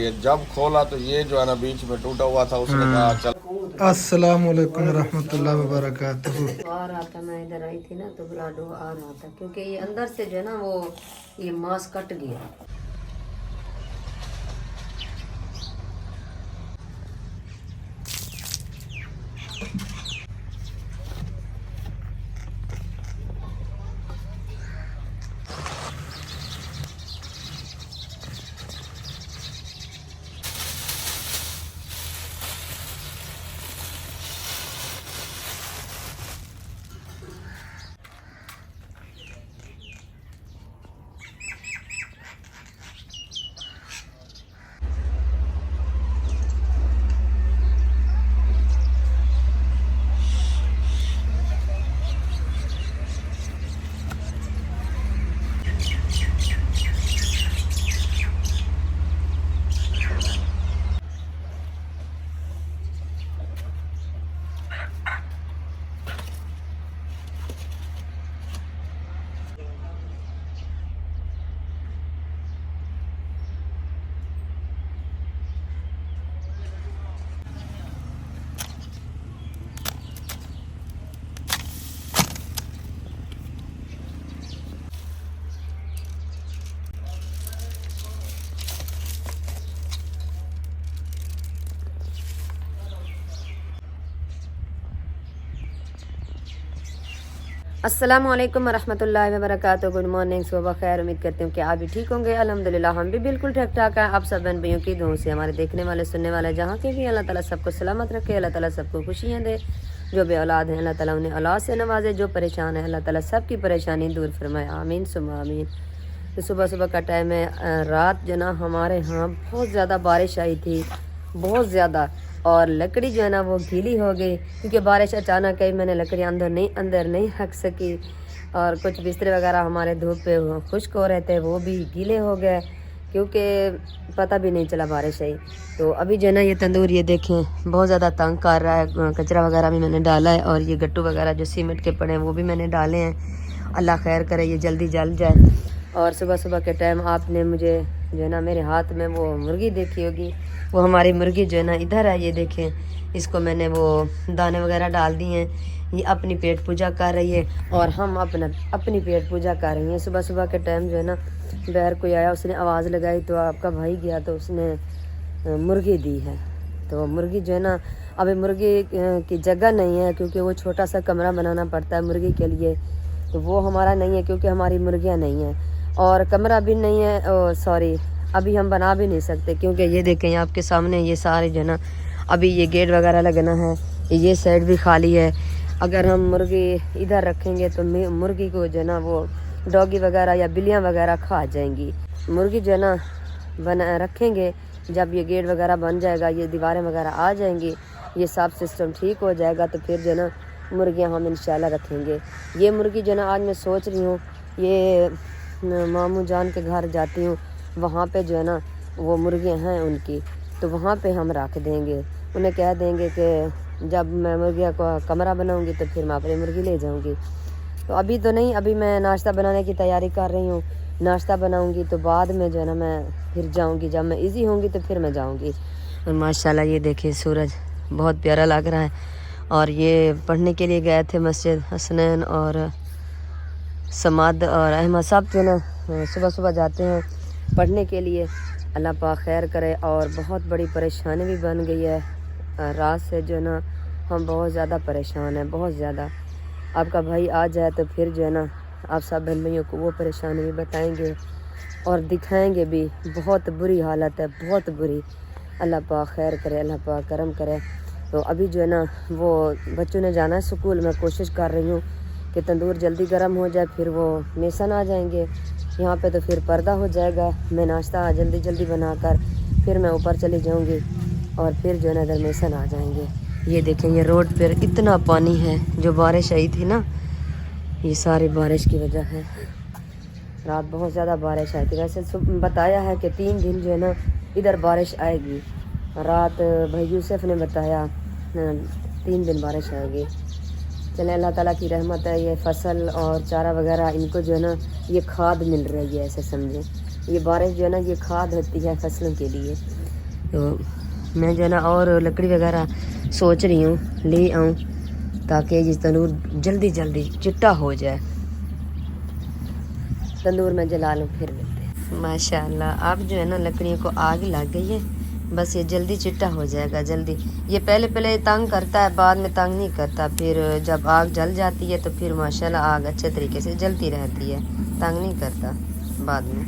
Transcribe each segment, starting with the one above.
ये जब खोला तो ये जो है ना बीच में टूटा हुआ था, उसने कहा चल। अस्सलाम वालेकुम रहमतुल्लाहि व बरकातहू। आ रहा था, मैं इधर आई थी ना तो ब्लड आ रहा था क्योंकि ये अंदर से जो है ना वो ये मांस कट गया। अस्सलामुअलैकुम वरहमतुल्लाहि वबरकातुहू। गुड मॉर्निंग, सुबह खैर। उम्मीद करती हूँ कि आप भी ठीक होंगे। अल्हम्दुलिल्लाह हम भी बिल्कुल ठीक ठाक हैं। आप सब बहन भाइयों की दुआओं से हमारे देखने वाले सुनने वाले जहाँ के भी अल्लाह ताला सबको सलामत रखे, अल्लाह ताला सबको खुशियाँ दे। जो भी औलाद हैं अल्लाह ताला उन्हें औलाद से नवाजे, जो परेशान है अल्लाह ताला सबकी परेशानी दूर फरमाए, आमीन सुम्मा आमीन। तो सुबह सुबह का टाइम है। रात जो ना हमारे यहाँ बहुत ज़्यादा बारिश आई थी, बहुत ज़्यादा, और लकड़ी जो है ना वो गीली हो गई क्योंकि बारिश अचानक आई। मैंने लकड़ी अंदर नहीं रख सकी, और कुछ बिस्तर वगैरह हमारे धूप पे खुश्क हो रहे थे, वो भी गीले हो गए क्योंकि पता भी नहीं चला बारिश आई। तो अभी जो है ना ये तंदूर ये देखें बहुत ज़्यादा तंग कर रहा है। कचरा वगैरह भी मैंने डाला है, और ये गट्टू वगैरह जो सीमेंट के पड़े हैं वो भी मैंने डाले हैं। अल्लाह खैर करे ये जल्दी जल जाए। और सुबह सुबह के टाइम आपने मुझे जो है ना मेरे हाथ में वो मुर्गी देखी होगी, वो हमारी मुर्गी जो है ना इधर है, ये देखें। इसको मैंने वो दाने वगैरह डाल दिए हैं, ये अपनी पेट पूजा कर रही है और हम अपनी पेट पूजा कर रही हैं। सुबह सुबह के टाइम जो है ना बाहर कोई आया, उसने आवाज़ लगाई तो आपका भाई गया तो उसने मुर्गी दी है। तो मुर्गी जो है ना अभी मुर्गी की जगह नहीं है क्योंकि वो छोटा सा कमरा बनाना पड़ता है मुर्गी के लिए, तो वो हमारा नहीं है क्योंकि हमारी मुर्गियाँ नहीं हैं, और कमरा भी नहीं है। सॉरी, अभी हम बना भी नहीं सकते क्योंकि ये देखें आपके सामने ये सारे जो है ना अभी ये गेट वगैरह लगना है, ये साइड भी खाली है। अगर हम मुर्गी इधर रखेंगे तो मुर्गी को जो है ना वो डॉगी वगैरह या बिल्लियाँ वगैरह खा जाएंगी। मुर्गी जो है ना बना रखेंगे, जब ये गेट वगैरह बन जाएगा, ये दीवारें वगैरह आ जाएंगी, ये सब सिस्टम ठीक हो जाएगा, तो फिर जो है ना मुर्गियाँ हम इंशाल्लाह रखेंगे। ये मुर्गी जो है ना आज मैं सोच रही हूँ ये मामू जान के घर जाती हूँ, वहाँ पे जो है ना वो मुर्गियाँ हैं उनकी, तो वहाँ पे हम रख देंगे। उन्हें कह देंगे कि जब मैं मुर्गियाँ को कमरा बनाऊँगी तो फिर मैं अपनी मुर्गी ले जाऊँगी। तो अभी तो नहीं, अभी मैं नाश्ता बनाने की तैयारी कर रही हूँ। नाश्ता बनाऊँगी तो बाद में जो है ना मैं फिर जाऊँगी, जब मैं इजी होंगी तो फिर मैं जाऊँगी। और माशाल्लाह ये देखिए सूरज बहुत प्यारा लग रहा है। और ये पढ़ने के लिए गए थे मस्जिद, हसनैन और समाद और अहमद साहब जो ना सुबह सुबह जाते हैं पढ़ने के लिए। अल्लाह पाक खैर करे। और बहुत बड़ी परेशानी भी बन गई है, रात से जो है ना हम बहुत ज़्यादा परेशान हैं, बहुत ज़्यादा। आपका भाई आ जाए तो फिर जो है ना आप सब बहन भाइयों को वो परेशानी भी बताएंगे और दिखाएंगे भी। बहुत बुरी हालत है, बहुत बुरी। अल्लाह पाक खैर करे, अल्लाह पाक करम करे। तो अभी जो है ना वो बच्चों ने जाना है स्कूल, मैं कोशिश कर रही हूँ कि तंदूर जल्दी गर्म हो जाए, फिर वो मेसन आ जाएंगे यहाँ पे, तो फिर पर्दा हो जाएगा। मैं नाश्ता जल्दी जल्दी बनाकर फिर मैं ऊपर चली जाऊँगी और फिर जो है ना इधर मेसन आ जाएंगे। ये देखें ये रोड पर इतना पानी है, जो बारिश आई थी ना ये सारी बारिश की वजह है। रात बहुत ज़्यादा बारिश आई थी। वैसे बताया है कि 3 दिन जो है ना इधर बारिश आएगी। रात भाई यूसुफ ने बताया 3 दिन बारिश आएगी। चले अल्लाह ताला की रहमत है। ये फसल और चारा वगैरह इनको जो है ना ये खाद मिल रही है, ऐसे समझें। ये बारिश जो है ना ये खाद होती है फसलों के लिए। تو میں جو ہے نا اور لکڑی وغیرہ سوچ رہی ہوں لے آؤں تاکہ یہ تندور جلدی جلدی چٹا ہو جائے. تندور میں جلا لوں پھر ملتے ہیں. ماشاء اللہ اب جو ہے نا لکڑیوں کو آگ لگ گئی ہے, بس یہ جلدی چٹا ہو جائے گا جلدی. یہ پہلے تنگ کرتا ہے, بعد میں تنگ نہیں کرتا. پھر جب آگ جل جاتی ہے تو پھر ماشاءاللہ آگ اچھے طریقے سے جلتی رہتی ہے, تنگ نہیں کرتا بعد میں.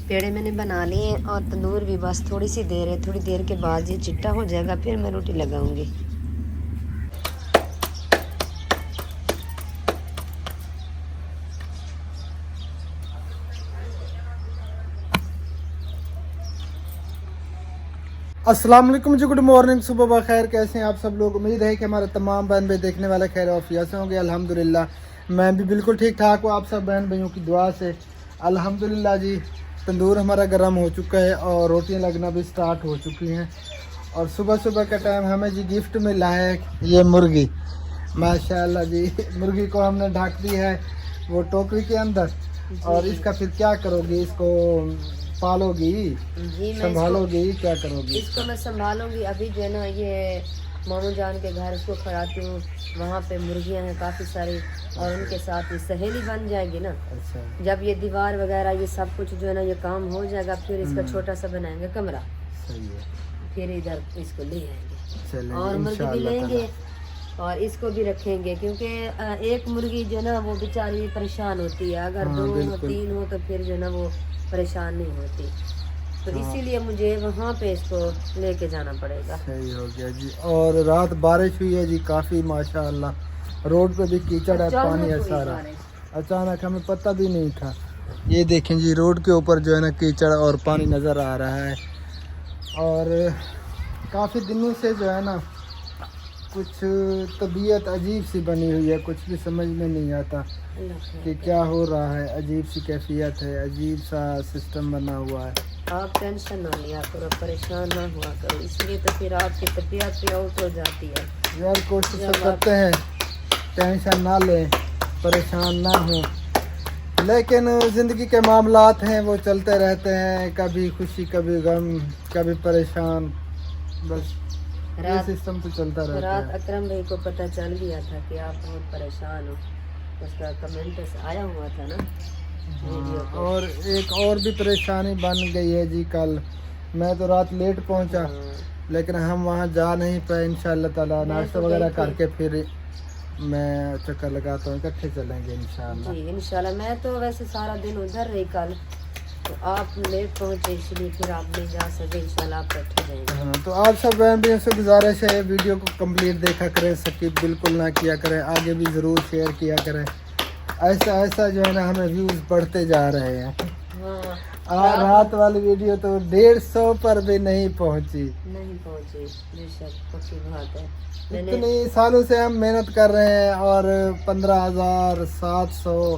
پیڑے میں نے بنا لیے ہیں اور تندور بھی بس تھوڑی سی دیر ہے, تھوڑی دیر کے بعد یہ چٹا ہو جائے گا, پھر میں روٹی لگاؤں گی. السلام علیکم جی, گڈ مارننگ, صبح بخیر. کیسے ہیں آپ سب لوگ؟ امید ہے کہ ہمارے تمام بہن بھائی دیکھنے والے خیر وعافیت سے ہوں گے. الحمدللہ میں بھی بالکل ٹھیک ٹھاک ہوں, آپ سب بہن بھائیوں کی دعا سے. الحمدللہ جی تندور ہمارا گرم ہو چکا ہے اور روٹیاں لگنا بھی سٹارٹ ہو چکی ہیں. اور صبح کا ٹائم ہمیں جی گفٹ ملا ہے یہ مرغی. ماشاءاللہ جی مرغی کو ہم نے ڈھک دی ہے وہ ٹوکری کے اندر. اور اس کا پھر کیا کرو گی؟ اس کو پالو گی, سنبھالو گی, کیا کرو گی؟ اس کو میں سنبھالوں گی. ابھی جو ہے نا یہ ماموں جان کے گھر اس کو کھڑاتی ہوں, وہاں پہ مرغیاں ہیں کافی ساری, اور ان کے ساتھ یہ سہیلی بن جائے گی نا. اچھا, جب یہ دیوار وغیرہ یہ سب کچھ جو ہے نا یہ کام ہو جائے گا, پھر اس کا چھوٹا سا بنائیں گے کمرہ, صحیح ہے. پھر ادھر اس کو لے آئیں گے چلیں اور مرغی بھی لیں گے اور اس کو بھی رکھیں گے, کیونکہ ایک مرغی جو ہے نا وہ بیچاری پریشان ہوتی ہے. اگر 2 ہو 3 ہو تو پھر جو ہے نا وہ پریشان نہیں ہوتی. تو اسی لیے مجھے وہاں پہ اس کو لے کے جانا پڑے گا. صحیح ہو گیا جی. اور رات بارش ہوئی ہے جی کافی ماشاءاللہ, روڈ پہ بھی کیچڑ ہے, پانی ہے سارا. اچانک ہمیں پتہ بھی نہیں تھا. یہ دیکھیں جی روڈ کے اوپر جو ہے نا کیچڑ اور پانی نظر آ رہا ہے. اور کافی دنوں سے جو ہے نا کچھ طبیعت عجیب سی بنی ہوئی ہے, کچھ بھی سمجھ میں نہیں آتا کہ کیا ہو رہا ہے. عجیب سی کیفیت ہے, عجیب سا سسٹم بنا ہوا ہے. آپ ٹینشن نہ لیا کرو, پریشان نہ ہوا کرو, اس لیے تو پھر آپ کی طبیعت بھی آؤٹ ہو جاتی ہے. یار کوشش تو کرتے ہیں ٹینشن نہ لیں, پریشان نہ ہوں, لیکن زندگی کے معاملات ہیں وہ چلتے رہتے ہیں, کبھی خوشی کبھی غم کبھی پریشان, بس یہ سسٹم تو چلتا رہتا رات ہے. اکرم بھائی کو پتہ چل گیا تھا کہ آپ بہت پریشان ہو, اس کا کمنٹ آیا ہوا تھا نا ویڈیو پہ. اور ایک اور بھی پریشانی بن گئی ہے جی. کل میں تو رات لیٹ پہنچا, لیکن ہم وہاں جا نہیں پائے. انشاءاللہ تعالیٰ ناشتہ وغیرہ کر کے پھر میں چکر لگاتا ہوں, اکٹھے چلیں گے انشاءاللہ. جی انشاءاللہ. میں تو ویسے سارا دن ادھر رہی کل, تو آپ لیٹ پہنچے اس لیے پھر آپ نہیں جا سکے. انشاءاللہ آپ اکٹھے جائیں گے. ہاں, تو آپ سب بہن بھائیوں سے گزارش ہے ویڈیو کو کمپلیٹ دیکھا کریں, سکپ بالکل نہ کیا کریں, آگے بھی ضرور شیئر کیا کریں. ایسا جو ہے نا ہمیں ویوز بڑھتے جا رہے ہیں. رات والی ویڈیو تو 150 پر بھی نہیں پہنچی. بے شک پکی بات ہے. اتنی سالوں سے ہم محنت کر رہے ہیں اور 15,700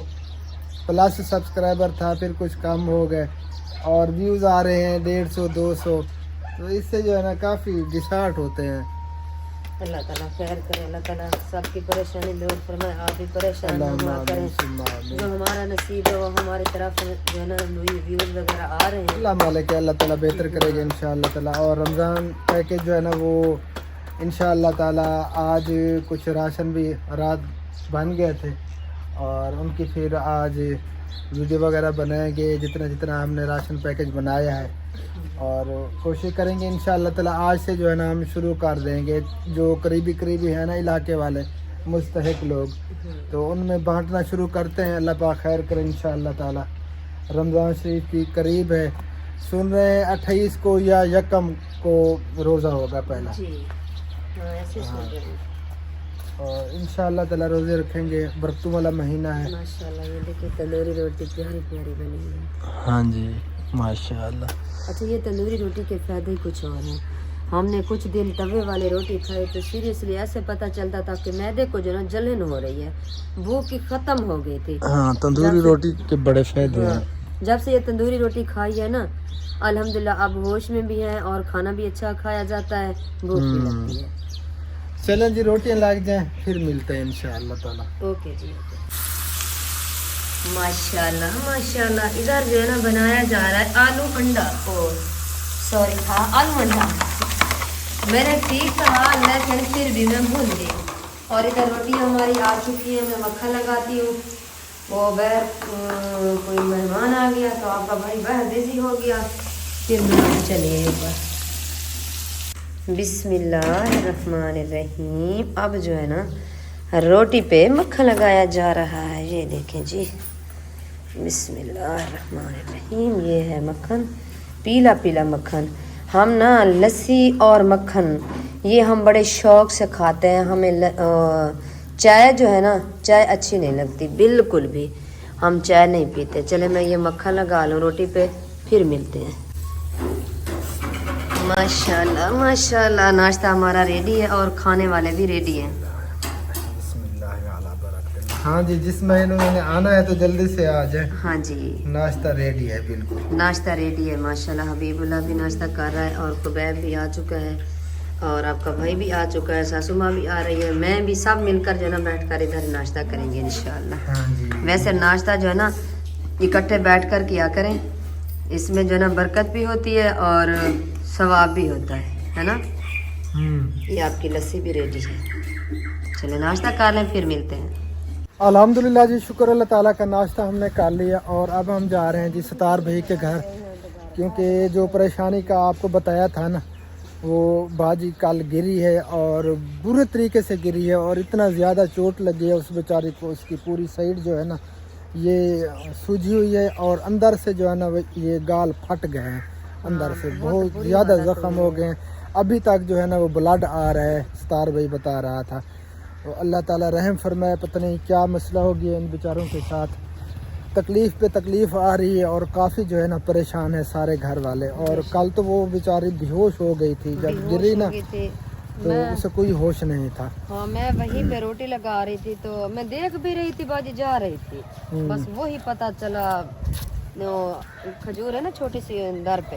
پلس سبسکرائبر تھا, پھر کچھ کم ہو گئے اور ویوز آ رہے ہیں 150 200. تو اس سے جو ہے نا کافی ڈسہارٹ ہوتے ہیں. اللہ تعالیٰ خیر کرے, اللہ تعالیٰ سب کی پریشانی دور فرمائے, آپ بھی پریشان نہ ہوا کریں. جو ہمارا نصیب ہے وہ ہماری طرف جو ہے نا ویوز وغیرہ آ رہے ہیں, اللہ مالک ہے, اللہ تعالیٰ بہتر کرے گا انشاءاللہ تعالیٰ. اور رمضان پیکیج جو ہے نا وہ انشاءاللہ تعالیٰ آج کچھ راشن بھی رات بن گئے تھے, اور ان کی پھر آج ویڈیو وغیرہ بنائیں گے جتنا ہم نے راشن پیکیج بنایا ہے. اور کوشش کریں گے انشاءاللہ تعالیٰ آج سے جو ہے نا ہم شروع کر دیں گے. جو قریبی ہیں نا علاقے والے مستحق لوگ, تو ان میں بانٹنا شروع کرتے ہیں. اللہ پاک خیر کرے انشاءاللہ تعالیٰ. رمضان شریف کی قریب ہے, سن رہے ہیں 28 کو یا 1 کو روزہ ہوگا پہلا. اور انشاءاللہ تعالیٰ روزے رکھیں گے, برکتوں والا مہینہ ہے. ماشاءاللہ. یہ دیکھیں تندوری روٹی پیاری پیاری بنی ہے. ہاں جی ماشاءاللہ. اچھا, یہ تندوری روٹی کے فائدے کچھ اور ہیں. ہم نے کچھ دن توے والی روٹی کھائی تو سیریسلی ایسے پتہ چلتا تھا کہ معدے کو جو نا جلن ہو رہی ہے, بھوک کی ختم ہو گئی تھی. ہاں, تندوری روٹی کے بڑے فائدے ہیں. جب سے یہ تندوری روٹی کھائی ہے نا الحمدللہ اب ہوش میں بھی ہے اور کھانا بھی اچھا کھایا جاتا ہے, بھوک بھی لگتی ہے. چلیں جی روٹیاں لگ جائیں, پھر ملتے ہیں انشاءاللہ تعالیٰ. اوکے جی. ماشاءاللہ ماشاءاللہ. ادھر جو ہے نا بنایا جا رہا ہے آلو انڈا اور सॉरी था आलमंड था, मैंने ठीक कहा लेकिन फिर भी मैं भूल गई। और इधर रोटी हमारी आ चुकी है, मैं मक्खन लगाती हूँ। वो बाहर कोई मेहमान आ गया तो आपका भाई बाहर बिजी हो गया, फिर मैं चलिए एक बार। बिस्मिल्लाहिर्रहमानिर्रहीम। अब जो है ना रोटी पे मक्खन लगाया जा रहा है, ये देखें जी। बिस्मिल्लाहिर्रहमानिर्रहीम। ये है मक्खन, पीला पीला मक्खन। हम ना लस्सी और मक्खन ये हम बड़े शौक़ से खाते हैं। हमें चाय जो है ना, चाय अच्छी नहीं लगती बिल्कुल भी, हम चाय नहीं पीते। चले मैं ये मक्खन लगा लूँ रोटी पे, फिर मिलते हैं। माशाल्लाह माशाल्लाह, नाश्ता हमारा रेडी है और खाने वाले भी रेडी हैं। हाँ जी, जिस महीने में आना है तो जल्दी से आ जाए। हाँ जी, नाश्ता रेडी है, बिल्कुल नाश्ता रेडी है माशाल्लाह। हबीबुल्लाह भी नाश्ता कर रहा है और कुबैब भी आ चुका है और आपका भाई भी आ चुका है, सासू माँ भी आ रही है, मैं भी, सब मिलकर जो है ना बैठ कर इधर नाश्ता करेंगे इंशाल्लाह। हाँ जी। वैसे नाश्ता जो है ना इकट्ठे बैठ कर किया करें, इसमें जो है ना बरकत भी होती है और सवाब भी होता है ना। ये आपकी लस्सी भी रेडी है, चलो नाश्ता कर लें फिर मिलते हैं। अल्हम्दुलिल्लाह जी, शुक्र अल्लाह ताला का, नाश्ता हमने कर लिया और अब हम जा रहे हैं जी सतार भाई के घर, क्योंकि जो परेशानी का आपको बताया था ना, वो बाजी कल गिरी है और बुरे तरीके से गिरी है और इतना ज़्यादा चोट लगी है उस बेचारी को, उसकी पूरी साइड जो है ना ये सूजी हुई है और अंदर से जो है ना ये गाल फट गए हैं, अंदर से बहुत ज़्यादा ज़ख्म हो गए हैं। अभी तक जो है ना वो ब्लड आ रहा है, सतार भाई बता रहा था। तो अल्लाह ताला रहम फरमाए, पता नहीं क्या मसला हो गया इन बेचारों के साथ, तकलीफ़ पे तकलीफ़ आ रही है और काफ़ी जो है ना परेशान है सारे घर वाले। और कल तो वो बेचारी बेहोश हो गई थी, जब गिरी ना तो उसे कोई होश नहीं था। हाँ, मैं वहीं पे रोटी लगा रही थी तो मैं देख भी रही थी, बाजी जा रही थी, बस वही पता चला वो खजूर है ना छोटी सी दर पे,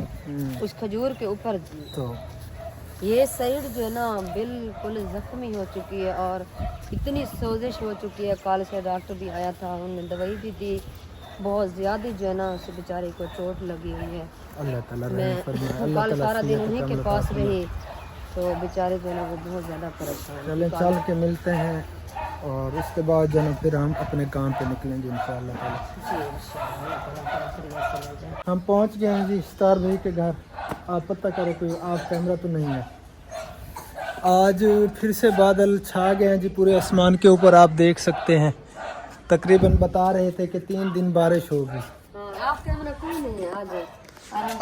उस खजूर के ऊपर तो ये साइड जो है ना बिल्कुल जख्मी हो चुकी है और इतनी सोजिश हो चुकी है। कल से डॉक्टर भी आया था, उन्होंने दवाई भी दी, बहुत ज़्यादा जो है ना उस बेचारे को चोट लगी हुई है। अल्लाह ताला मैं रहम फरमाए, अल्लाह कल ताला सारा दिन सेहत उन्हीं के कम पास अता रही तो बेचारे जो है ना वो बहुत ज़्यादा परेशान हैं। चलें चल के मिलते हैं और उसके बाद जो है ना फिर हम अपने काम पे निकलेंगे इंशाअल्लाह ताला। जी इंशाअल्लाह ताला। हम पहुंच गए हैं जी सतार भाई के घर। आप पता करो कोई आप कैमरा तो नहीं है। आज फिर से बादल छा गए हैं जी पूरे आसमान के ऊपर, आप देख सकते हैं। तकरीबन बता रहे थे कि 3 दिन बारिश होगी। आप कैमरा कोई नहीं है आज।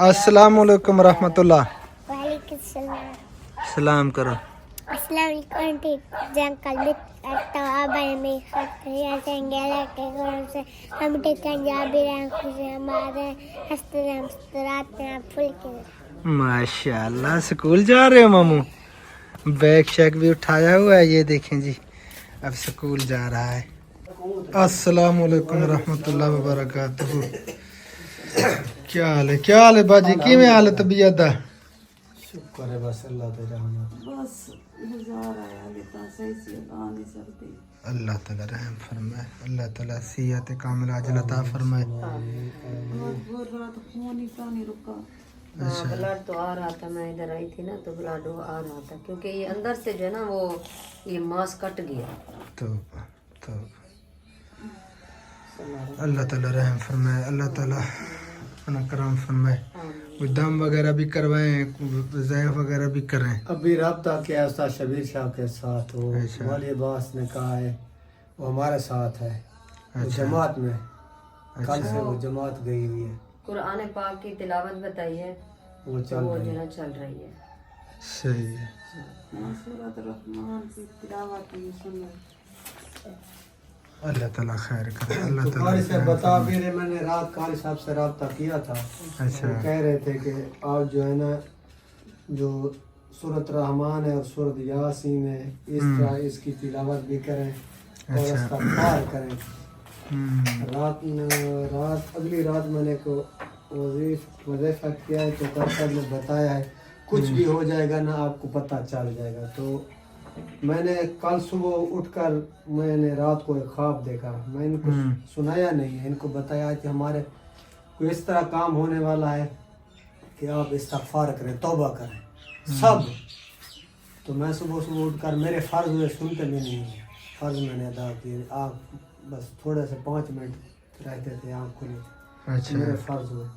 अस्सलाम वालेकुम रहमतुल्लाह। वालेकुम सलाम करो। अस्सलाम वालेकुम ठीक जंकल बिट अत्तवाबा में खतरिया संगेला के गरम से हम टे पंजाबी रंग खुश हमारे हंसते मुस्कुराते हैं फुल के। माशाल्लाह, स्कूल जा रहे हो मामू? बैग शैग भी उठाया हुआ है, ये देखें जी, अब स्कूल जा रहा है। अस्सलाम वालेकुम रहमतुल्लाह व बरकातहू। क्या हाल है, क्या हाल है बाजी, किवें हाल है तबीयत दा? शुक्र है बस अल्लाह दी रहमत। बस गुजारा है, अभी तो सही से आ नहीं सकती। अल्लाह ताला रहम फरमाए, अल्लाह ताला सेहत कामिल अजल अता फरमाए। ब्लड तो आ रहा था, मैं इधर आई थी ना तो ब्लड वो आ रहा था, क्योंकि ये अंदर से जो है ना वो ये मांस कट गया। तो अल्लाह ताला रहम फरमाए, अल्लाह ताला अपना करम फरमाए। कोई दम वगैरह भी करवाएं, ज़ैफ वगैरह भी करें। अभी रब्ता किया उस्ताद शबीर शाह के साथ, वो वाली अब्बास ने कहा है वो हमारे साथ है, वो जमात में, कल से वो जमात गई हुई है। कुरान पाक की तिलावत बताई है, वो चल वो रही जो है। है चल रही है। सही है। अल्लाह ताला खैर करे, अल्लाह तो ताला कारी से बता भी रहे, मैंने रात कारी साहब से रब्ता किया था। अच्छा। वो कह रहे थे कि आप जो है ना जो सूरत रहमान है और सूरत यासीन है, इस तरह इसकी तिलावत भी करें और इस्तग़फ़ार करें। रात अगली रात मैंने को वजीफा किया है तो डॉक्टर ने बताया है कुछ भी हो जाएगा ना आपको पता चल जाएगा। तो मैंने कल सुबह उठकर मैंने रात को एक ख्वाब देखा, मैं इनको सुनाया नहीं है, इनको बताया कि हमारे कोई इस तरह काम होने वाला है कि आप इस्तगफार करें, तौबा करें सब। तो मैं सुबह सुबह उठकर मेरे फ़र्ज़ हुए, सुनते भी नहीं है, फ़र्ज़ मैंने अदा किए। आप बस थोड़े से 5 मिनट रहते थे आँख खुली, अच्छा मेरे फ़र्ज़ हुए।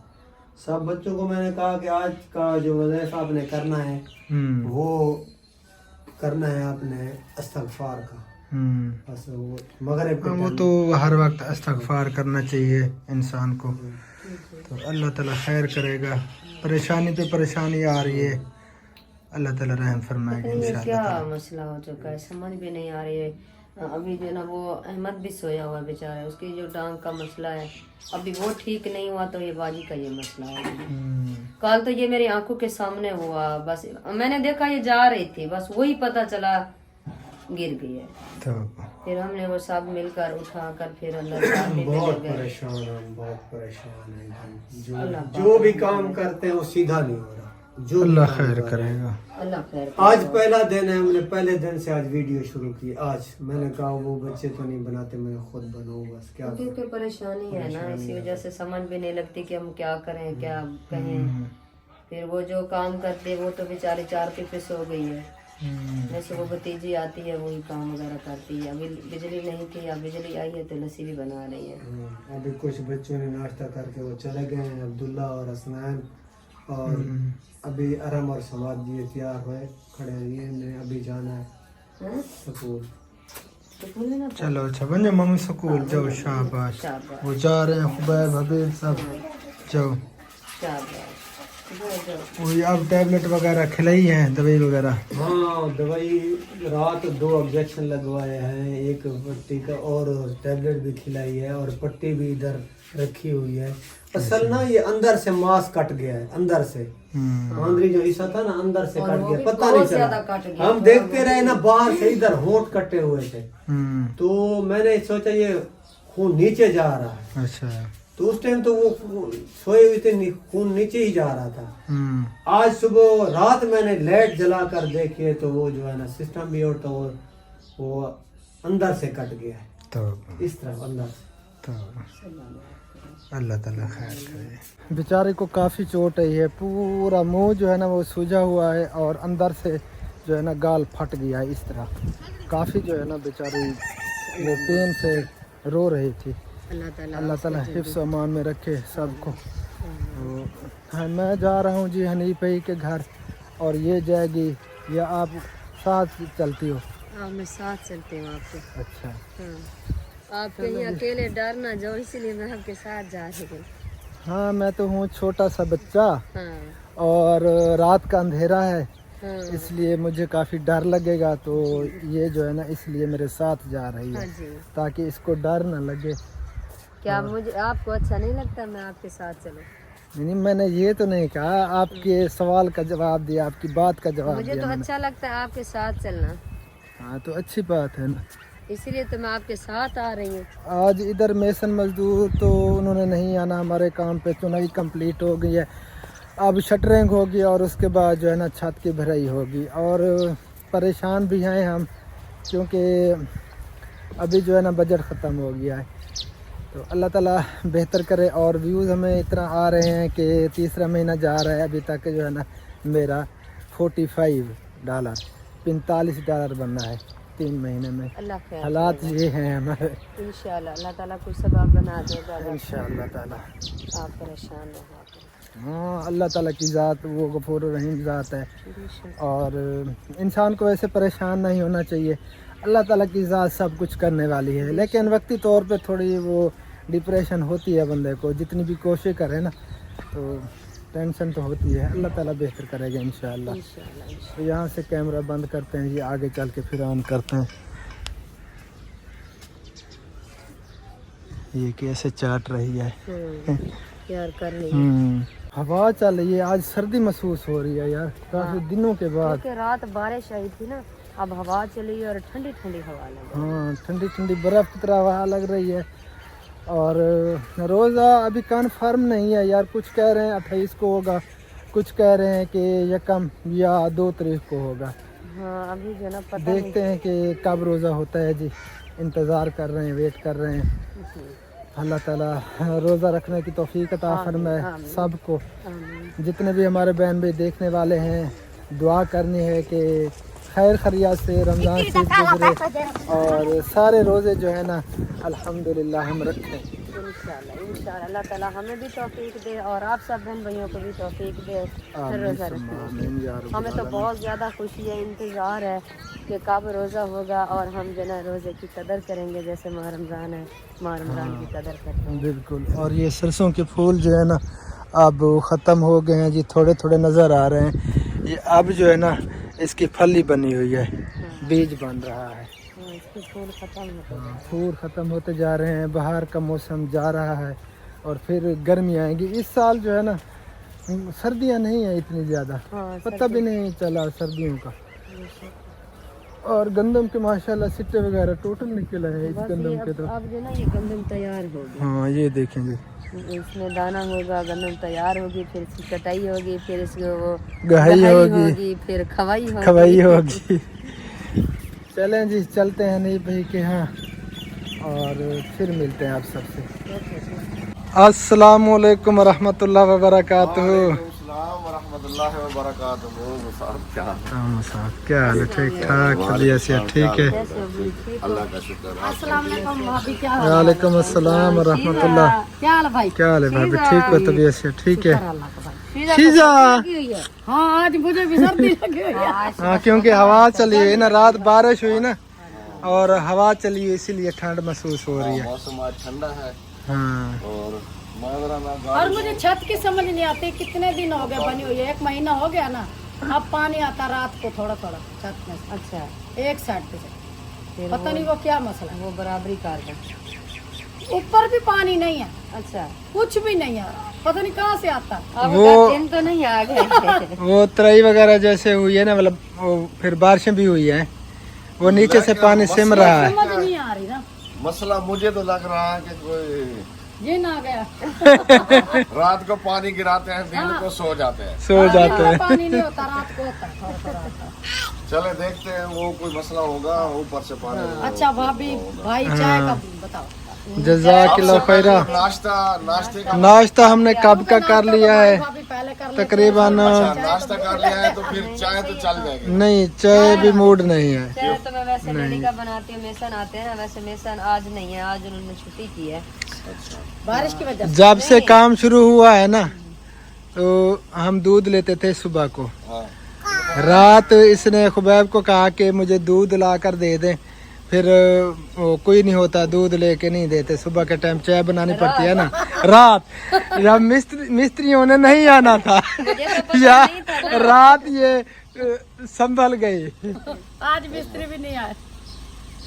सब बच्चों को मैंने कहा कि आज का जो वज़ीफ़ा आपने करना है वो करना है आपने इस्तगफार का। बस वो मगरिब के वो टाइम तो हर वक्त इस्तगफार करना चाहिए इंसान को, तो अल्लाह ताला खैर करेगा। परेशानी पे परेशानी आ रही है, अल्लाह ताला रहम फरमाएगा ये इंशाअल्लाह क्या ताला। मसला हो चुका है, समझ भी नहीं आ रही है। अभी जो है ना वो अहमद भी सोया हुआ है बेचारा, उसकी जो टांग का मसला है अभी वो ठीक नहीं हुआ, तो ये बाजी का ये मसला है। कल तो ये मेरी आंखों के सामने हुआ, बस मैंने देखा ये जा रही थी, बस वही पता चला गिर गई है। तो फिर हमने वो सब मिलकर उठा कर फिर अंदर डालने पे बहुत लग गए। परेशान हैं, बहुत परेशान हैं। अल्लाह जो भी काम करते हैं वो सीधा नहीं हो रहा। जो भी अल्लाह काम खैर कर रहे हैं। करेगा। अल्लाह खैर आज पहला दिन है, हमने पहले दिन से आज वीडियो शुरू की। आज मैंने कहा वो बच्चे तो नहीं बनाते, मैं खुद बनाऊँ, बस क्या करूं। क्योंकि परेशानी है ना, इसी वजह से समझ भी नहीं लगती कि हम क्या करें क्या कहें। फिर वो जो काम करते वो तो बेचारी 4 पे सो गई है, जैसे वो भतीजी आती है वही काम वगैरह करती है। अभी बिजली नहीं थी, अब बिजली आई है तो लस्सी भी बना रही है। अभी कुछ बच्चों ने नाश्ता करके वो चले गए हैं, अब्दुल्ला और हसनैन, और अभी अरम और सवाद जी तैयार हुए खड़े हैं। ये ने अभी जाना है स्कूल। तो बोले ना चलो अच्छा बन जाओ मम्मी, स्कूल जाओ, शाबाश। वो जा रहे हैं खुबैब हबीब सब, जाओ। वही अब टैबलेट वगैरह खिलाई हैं, दवाई वगैरह। हाँ दवाई रात 2 इंजेक्शन लगवाए हैं, एक पट्टी का, और टैबलेट भी खिलाई है, और पट्टी भी इधर रखी हुई है। असल ना ये अंदर से मांस कट गया है, अंदर से आंधरी जो हिस्सा था ना अंदर से कट गया, पता नहीं चला। हम देखते रहे ना बाहर से, इधर होंठ कटे हुए थे, तो मैंने सोचा ये खून नीचे जा रहा है। अच्छा, तो उस टाइम तो वो सोए हुए थे, खून नीचे ही जा रहा था। आज सुबह रात मैंने लाइट जला कर देखी तो वो जो है ना सिस्टम भी और तो वो अंदर से कट गया है, तो इस तरह अंदर से। तो अल्लाह ताला खैर करे। बेचारे को काफ़ी चोट आई है, पूरा मुंह जो है ना वो सूजा हुआ है, और अंदर से जो है ना गाल फट गया है इस तरह। काफ़ी जो है ना बेचारी वो पेन से रो रही थी। अल्लाह ताला हिफ्ज़ अमान में रखे सबको। तो हाँ, मैं जा रहा हूँ जी हनीफ भाई के घर, और ये जाएगी, या आप साथ चलती हो? हाँ मैं साथ चलती हूँ आपके। अच्छा, आप कहीं अकेले डर ना जाओ, इसलिए मैं आपके साथ जा रही हूँ। हाँ मैं तो हूँ छोटा सा बच्चा, हाँ और रात का अंधेरा है, हाँ इसलिए मुझे काफ़ी डर लगेगा। तो ये जो है ना इसलिए मेरे साथ जा रही हाँ है, जी। ताकि इसको डर ना लगे। क्या मुझे आपको अच्छा नहीं लगता मैं आपके साथ चलूं? नहीं, मैंने ये तो नहीं कहा, आपके सवाल का जवाब दिया, आपकी बात का जवाब मुझे दिया तो मैंने। अच्छा लगता है आपके साथ चलना, हाँ तो अच्छी बात है ना। इसीलिए तो मैं आपके साथ आ रही हूँ। आज इधर मेसन मजदूर तो उन्होंने नहीं आना हमारे काम पे, चुनाई कंप्लीट हो गई है, अब शटरिंग होगी, और उसके बाद जो है ना छत की भराई होगी। और परेशान भी हैं हम, क्योंकि अभी जो है ना बजट ख़त्म हो गया है। तो अल्लाह ताला बेहतर करे, और व्यूज़ हमें इतना आ रहे हैं कि तीसरा महीना जा रहा है, अभी तक जो है ना मेरा $45 $45 बनना है 3 महीने में। अल्लाह खैर हालात करेगा। ये हैं हमारे। इंशाल्लाह अल्लाह ताला कुछ सबब बना देगा, इंशाअल्लाह ताला। आप परेशान ना हो। हाँ अल्लाह ताला की ज़ात वो गफूर रहीम ज़ात है, और इंसान को ऐसे परेशान नहीं होना चाहिए। अल्लाह ताला की ज़ात सब कुछ करने वाली है, लेकिन वक्ती तौर पे थोड़ी वो डिप्रेशन होती है बंदे को, जितनी भी कोशिश करे ना तो टेंशन तो होती है। अल्लाह ताला बेहतर करेगा इंशाअल्लाह। तो यहाँ से कैमरा बंद करते हैं जी, आगे चल के फिर ऑन करते हैं। ये कैसे चाट रही है। यार कर ली हवा चल रही है, आज सर्दी महसूस हो रही है यार, काफी दिनों के बाद। क्योंकि रात बारिश आई थी ना, अब हवा चली और ठंडी ठंडी हवा लगी। हाँ ठंडी ठंडी बर्फ की तरह हवा लग रही है। और रोज़ा अभी कन्फर्म नहीं है यार, कुछ कह रहे हैं 28 को होगा, कुछ कह रहे हैं कि यकम या 2 तारीख को होगा। हाँ अभी जो ना पता देखते हैं कि कब रोज़ा होता है जी, इंतज़ार कर रहे हैं, वेट कर रहे हैं। अल्लाह ताला रोज़ा रखने की तौफीक अता फरमाए आमीन। सबको। आमीन। जितने भी हमारे बहन भाई देखने वाले हैं, दुआ करनी है कि खैर खैरियत से रमज़ान शरीफ गुजरे और सारे रोज़े जो है ना अल्हम्दुलिल्लाह हम रखें। इंशाअल्लाह अल्लाह ताला हमें भी तौफीक दे और आप सब बहन भाइयों को भी तौफीक दे फिर रोज़ा रखने की। हमें तो बहुत ज़्यादा खुशी है, इंतज़ार है कि कब रोज़ा होगा और हम जो ना रोज़े की कदर करेंगे, जैसे माह रमज़ान है, माह रमज़ान की कदर करते हैं। बिल्कुल। और ये सरसों के फूल जो है ना अब ख़त्म हो गए हैं जी, थोड़े थोड़े नज़र आ रहे हैं। ये अब जो है ना इसकी फली बनी हुई है, बीज बन रहा है। इसके फूल ख़त्म होते हैं। फूल ख़त्म होते जा रहे हैं, बाहर का मौसम जा रहा है और फिर गर्मी आएगी। इस साल जो है ना सर्दियाँ नहीं है इतनी ज़्यादा, पता भी नहीं चला सर्दियों का। और गंदम के माशाल्लाह सिट्टे वगैरह टोटल निकले हैं इस गंदम के। तो अब जो ना ये गंदम तैयार होगी। हाँ ये देखेंगे, इसमें दाना होगा, गंदम तैयार होगी, फिर इसकी कटाई होगी, फिर इसको वो गहाई होगी, फिर खवाई होगी। चलें जी, चलते हैं नहीं भाई के यहाँ और फिर मिलते हैं आप सबसे। अस्सलाम वालेकुम रहमतुल्लाहि व बरकातहू। क्या हाल है? ठीक ठाक, तबीयत से ठीक है? अल्लाह का शुक्र है। वालेकुम अस्सलाम रहमतुल्लाह। क्या हाल भाई? क्या हाल है भाभी? ठीक हो? तबीयत से ठीक है? शीजा हाँ आज मुझे भी सर्दी लगी हुई है। हाँ क्योंकि हवा चली हुई ना, रात बारिश हुई ना और हवा चली हुई इसीलिए ठंड महसूस हो रही है। मौसम आज ठंडा है हाँ और और मुझे छत की समझ नहीं आती, कितने दिन हो गए बनी हुई है, 1 महीना हो गया ना, अब पानी आता रात को थोड़ा थोड़ा छत में। अच्छा, एक साइड से पता नहीं वो क्या मसला है। वो बराबरी कर दे। ऊपर भी पानी नहीं है, अच्छा, कुछ भी नहीं है, पता नहीं कहाँ से आता। अब वो- दिन तो नहीं आ गए। वो तराई वगैरह जैसे हुई है ना, मतलब वो फिर बारिशें भी हुई हैं, वो नीचे से पानी सिम रहा है। समझ नहीं आ रही ना, मसला मुझे तो लग रहा है कि कोई ये ना गया। रात को पानी गिराते हैं, दिन को सो जाते हैं। सो जाते हैं। पानी नहीं होता, रात को होता है, थोड़ा थोड़ा होता है। चले देखते हैं, वो कोई मसला होगा, ऊपर से पानी। अच्छा भाभी भाई चाय का बताओ। जज़ाकिल्लाह खैरा। नाश्ता हमने कब का कर लिया है, भाभी पहले कर ले। तकरीबन। नाश्ता कर लिया है तो फिर चाय तो चल जाएगी। नहीं, चाय भी मूड नहीं है। चाय तो मैं वैसे डेली का बनाती हूँ, मेसन आते हैं ना, वैसे मेसन आज नहीं है, आज उन्होंने छुट्टी की है। बारिश की वजह से। जब से काम शुरू हुआ है ना तो हम दूध लेते थे सुबह को। हाँ। रात इसने खुबैब को कहा कि मुझे दूध ला कर दे दें, फिर वो कोई नहीं होता, दूध लेके नहीं देते। सुबह के टाइम चाय बनानी पड़ती है ना। रात जब मिस्त्रियों ने नहीं आना था या रात ये संभल गई। आज मिस्त्री भी नहीं आए।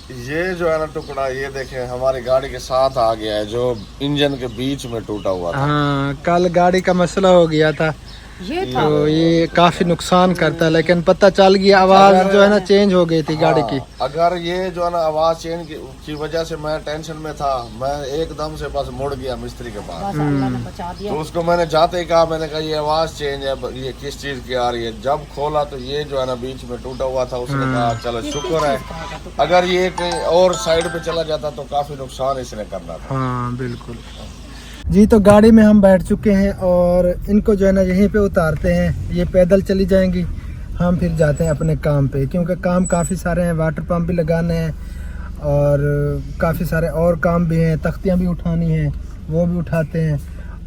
ये जो है ना टुकड़ा, ये देखें हमारी गाड़ी के साथ आ गया है, जो इंजन के बीच में टूटा हुआ था। हाँ, कल गाड़ी का मसला हो गया था, ये तो ये काफी नुकसान करता है, लेकिन पता चल गया आवाज जो है ना चेंज हो गई थी गाड़ी की। अगर ये जो है ना आवाज चेंज की वजह से मैं टेंशन में था, मैं एकदम से बस मुड़ गया मिस्त्री के पास। बस अल्लाह ने बचा दिया। तो उसको मैंने जाते ही कहा, मैंने कहा ये आवाज चेंज है, ये किस चीज की आ रही है। जब खोला तो ये जो है ना बीच में टूटा हुआ था। उसने कहा चलो शुक्र है, अगर ये कहीं और साइड पे चला जाता तो काफी नुकसान इसने करना था। हाँ बिल्कुल जी। तो गाड़ी में हम बैठ चुके हैं और इनको जो है ना यहीं पे उतारते हैं, ये पैदल चली जाएंगी, हम फिर जाते हैं अपने काम पे, क्योंकि काम काफ़ी सारे हैं। वाटर पंप भी लगाने हैं और काफ़ी सारे और काम भी हैं, तख्तियाँ भी उठानी हैं, वो भी उठाते हैं।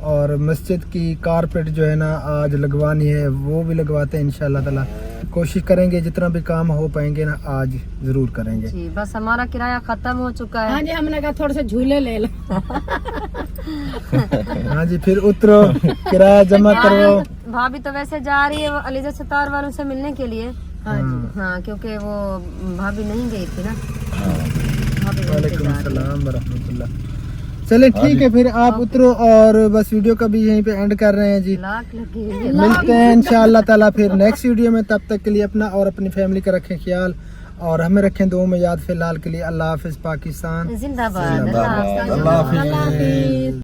और मस्जिद की कारपेट जो है ना आज लगवानी है, वो भी लगवाते हैं इंशाल्लाह ताला। कोशिश करेंगे जितना भी काम हो पाएंगे ना आज ज़रूर करेंगे जी। बस हमारा किराया खत्म हो चुका है। हाँ जी, हमने कहा थोड़े से झूले ले लो। हाँ जी, फिर उतरो, किराया जमा करो। भाभी तो वैसे जा रही है वो अलीजा सतार वालों से मिलने के लिए। हाँ जी। हाँ, क्योंकि वो भाभी नहीं गई थी ना। भाभी वहीं पे वालेकुम जा रही है। अस्सलाम वरहमतुल्लाह। चले ठीक है, फिर आप उतरो और बस वीडियो का भी यहीं पे एंड कर रहे हैं जी। लाख लगी हुई है। मिलते हैं इंशाअल्लाह ताला फिर नेक्स्ट वीडियो में। तब तक के लिए अपना और अपनी फैमिली का रखें ख्याल और हमें रखें दुआ में याद। फिलहाल के लिए अल्लाह हाफिज पाकिस्तान। जिंदाबाद। अल्लाह हाफिज।